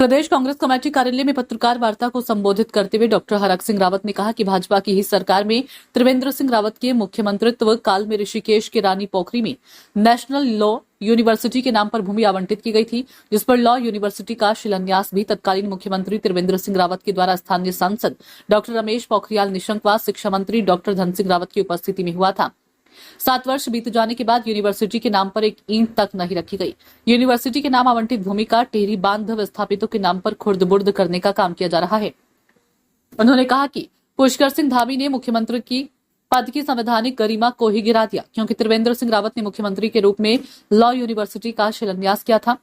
प्रदेश Congress committee कार्यालय में पत्रकार वार्ता को संबोधित करते हुए डॉक्टर हरक सिंह रावत ने कहा कि भाजपा की ही सरकार में त्रिवेंद्र सिंह रावत के मुख्यमंत्रित्व काल में ऋषिकेश के रानी पोखरी में नेशनल लॉ यूनिवर्सिटी के नाम पर भूमि आवंटित की गई थी, जिस पर लॉ यूनिवर्सिटी का शिलान्यास भी तत्कालीन मुख्यमंत्री त्रिवेंद्र सिंह रावत के द्वारा स्थानीय सांसद डॉक्टर रमेश पोखरियाल निशंक व शिक्षा मंत्री डॉक्टर धन सिंह रावत की उपस्थिति में हुआ था। 7 वर्ष बीत जाने के बाद यूनिवर्सिटी के नाम पर एक ईंट तक नहीं रखी गई। यूनिवर्सिटी के नाम आवंटित भूमि का टेहरी बांध विस्थापितों के नाम पर खुर्द-बुर्द करने का काम किया जा रहा है। उन्होंने कहा कि पुष्कर सिंह धामी ने मुख्यमंत्री की पद की संवैधानिक गरिमा को ही गिरा दिया, क्योंकि त्रिवेंद्र सिंह रावत ने मुख्यमंत्री के रूप में लॉ यूनिवर्सिटी का शिलान्यास किया था।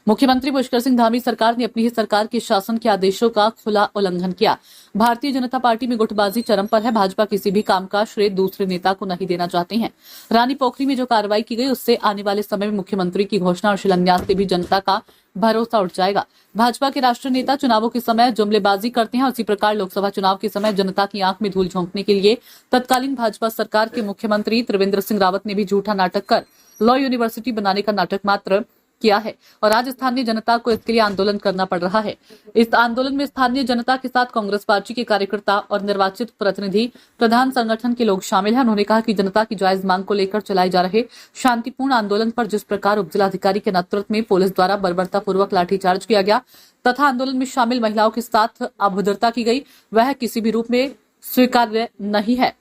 मुख्यमंत्री पुष्कर सिंह धामी सरकार ने अपनी ही सरकार के शासन के आदेशों का खुला उल्लंघन किया। भारतीय जनता पार्टी में गुटबाजी चरम पर है। भाजपा किसी भी काम का श्रेय दूसरे नेता को नहीं देना चाहते हैं। रानी पोखरी में जो कार्रवाई की गई, उससे आने वाले समय में मुख्यमंत्री की घोषणा और शिलान्यास से भी जनता का भरोसा उठ जाएगा। भाजपा के राष्ट्रीय नेता चुनावों के समय जुमलेबाजी करते हैं, उसी प्रकार लोकसभा चुनाव के समय जनता की आंख में धूल झोंकने के लिए तत्कालीन भाजपा सरकार के मुख्यमंत्री त्रिवेंद्र सिंह रावत ने भी झूठा नाटक कर लॉ यूनिवर्सिटी बनाने का नाटक मात्र किया है और आज स्थानीय जनता को इसके लिए आंदोलन करना पड़ रहा है। इस आंदोलन में स्थानीय जनता के साथ कांग्रेस पार्टी के कार्यकर्ता और निर्वाचित प्रतिनिधि, प्रधान संगठन के लोग शामिल हैं। उन्होंने कहा कि जनता की जायज मांग को लेकर चलाए जा रहे शांतिपूर्ण आंदोलन पर जिस प्रकार उपजिलाधिकारी के नेतृत्व में पुलिस द्वारा बर्बरतापूर्वक लाठीचार्ज किया गया तथा आंदोलन में शामिल महिलाओं के साथ अभद्रता की गई, वह किसी भी रूप में स्वीकार्य नहीं है।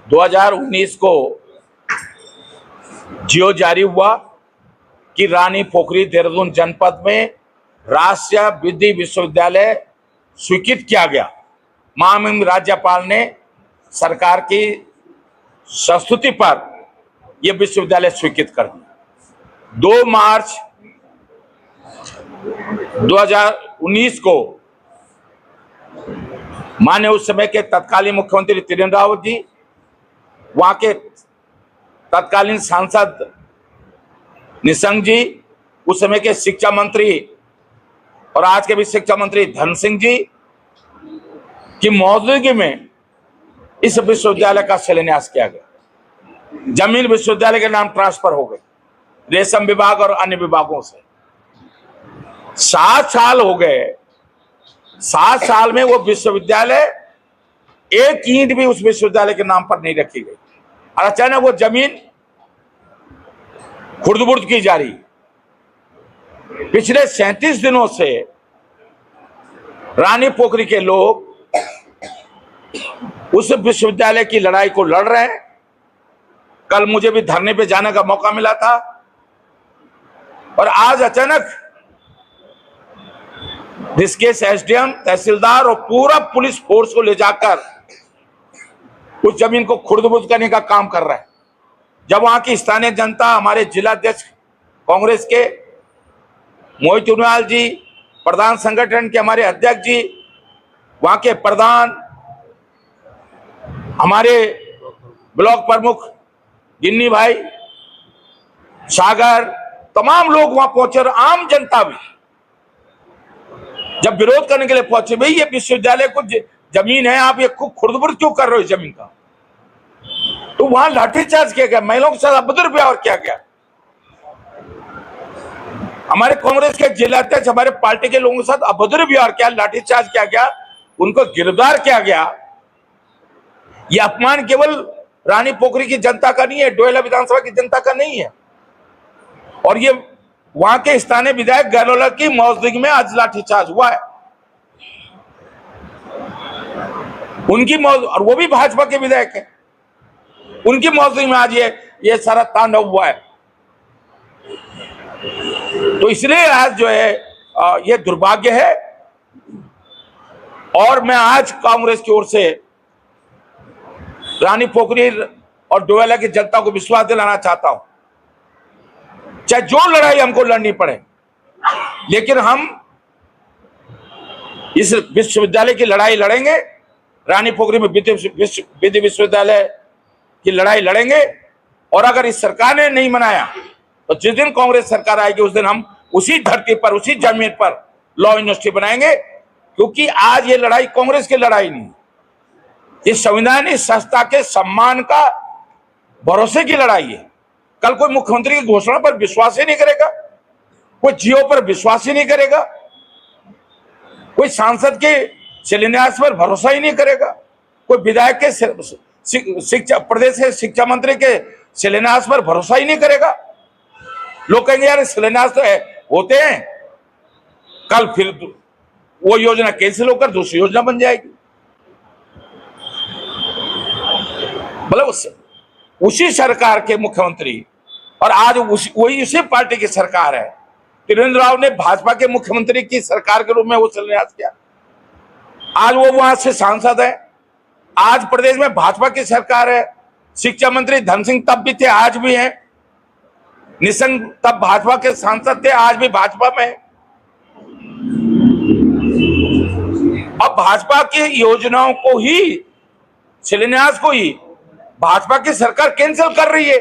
2019 को जियो जारी हुआ कि रानी पोखरी देहरादून जनपद में राष्ट्रीय विधि विश्वविद्यालय स्वीकृत किया गया। माननीय राज्यपाल ने सरकार की संस्तुति पर यह विश्वविद्यालय स्वीकृत कर दिया। 2 मार्च 2019 को माननीय उस समय के तत्कालीन मुख्यमंत्री त्रिवेंद्र रावत जी, वहां के तत्कालीन सांसद निशंक जी, उस समय के शिक्षा मंत्री और आज के भी शिक्षा मंत्री धन सिंह जी की मौजूदगी में इस विश्वविद्यालय का शिलान्यास किया गया। जमीन विश्वविद्यालय के नाम ट्रांसफर हो गई रेशम विभाग और अन्य विभागों से। 7 साल हो गए। 7 साल में वो विश्वविद्यालय, एक ईंट भी उस विश्वविद्यालय के नाम पर नहीं रखी गई और अचानक वो जमीन खुर्द-बुर्द की जा रही। पिछले 37 दिनों से रानी पोखरी के लोग उस विश्वविद्यालय की लड़ाई को लड़ रहे हैं। कल मुझे भी धरने पे जाने का मौका मिला था और आज अचानक ऋषिकेश एसडीएम, तहसीलदार और पूरा पुलिस फोर्स को ले जाकर उस जमीन को खुर्द-बुर्द करने का काम कर रहा है। जब वहां की स्थानीय जनता, हमारे जिलाध्यक्ष कांग्रेस के मोहित उनियाल जी, प्रधान संगठन के हमारे अध्यक्ष जी, वहां के प्रधान, हमारे ब्लॉक प्रमुख गिन्नी भाई, सागर, तमाम लोग वहां पहुंचे और आम जनता भी जब विरोध करने के लिए पहुंचे, भाई ये विश्वविद्यालय को जमीन है, आप ये खुर्द-बुर्द क्यों कर रहे हो जमीन का, तो वहां लाठीचार्ज किया गया, महिलाओं के साथ अभद्र व्यवहार किया गया। हमारे कांग्रेस के जिलाध्यक्ष, हमारे पार्टी के लोगों के साथ अभद्र व्यवहार किया, लाठीचार्ज किया गया, उनको गिरफ्तार किया गया। यह अपमान केवल रानी पोखरी की जनता का नहीं है, डोयला विधानसभा की जनता का नहीं है। और ये वहां के स्थानीय विधायक गहलोला की मौजूदगी में आज लाठीचार्ज हुआ है। उनकी मौजूद, और वो भी भाजपा के विधायक है, उनकी मौजूदगी में आज ये सारा तांडव हुआ है। तो इसलिए आज जो है ये दुर्भाग्य है। और मैं आज कांग्रेस की ओर से रानी पोखरी और डोयला की जनता को विश्वास दिलाना चाहता हूं, चाहे जो लड़ाई हमको लड़नी पड़े, लेकिन हम इस विश्वविद्यालय की लड़ाई लड़ेंगे। रानी पोखरी में विधि विश्वविद्यालय की लड़ाई लड़ेंगे। और अगर इस सरकार ने नहीं मनाया तो जिस दिन कांग्रेस सरकार आएगी उस दिन हम उसी धरती पर, उसी जमीन पर लॉ यूनिवर्सिटी बनाएंगे। क्योंकि आज ये लड़ाई कांग्रेस की लड़ाई नहीं, ये संविधानिक संस्था के सम्मान का, भरोसे की लड़ाई है। कल कोई मुख्यमंत्री की घोषणा पर विश्वास ही नहीं करेगा कोई जियो पर विश्वास ही नहीं करेगा, कोई सांसद के शिलान्यास पर भरोसा ही नहीं करेगा, कोई विधायक के शिक्षा प्रदेश के शिक्षा मंत्री के शिलान्यास पर भरोसा ही नहीं करेगा। लोग कहेंगे यार शिलान्यास तो है, होते हैं, कल फिर वो योजना कैंसिल होकर दूसरी योजना बन जाएगी। मतलब उसी सरकार के मुख्यमंत्री और आज वही उसी पार्टी की सरकार है। त्रिवेंद्र राव ने भाजपा के मुख्यमंत्री की सरकार के रूप में वो शिलान्यास किया, आज वो वहां से सांसद है। आज प्रदेश में भाजपा की सरकार है, शिक्षा मंत्री धन सिंह तब भी थे, आज भी हैं, निशंक तब भाजपा के सांसद थे, आज भी भाजपा में। अब भाजपा की योजनाओं को ही, शिलान्यास को ही भाजपा की सरकार कैंसिल कर रही है।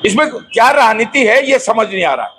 इसमें क्या राजनीति है ये समझ नहीं आ रहा।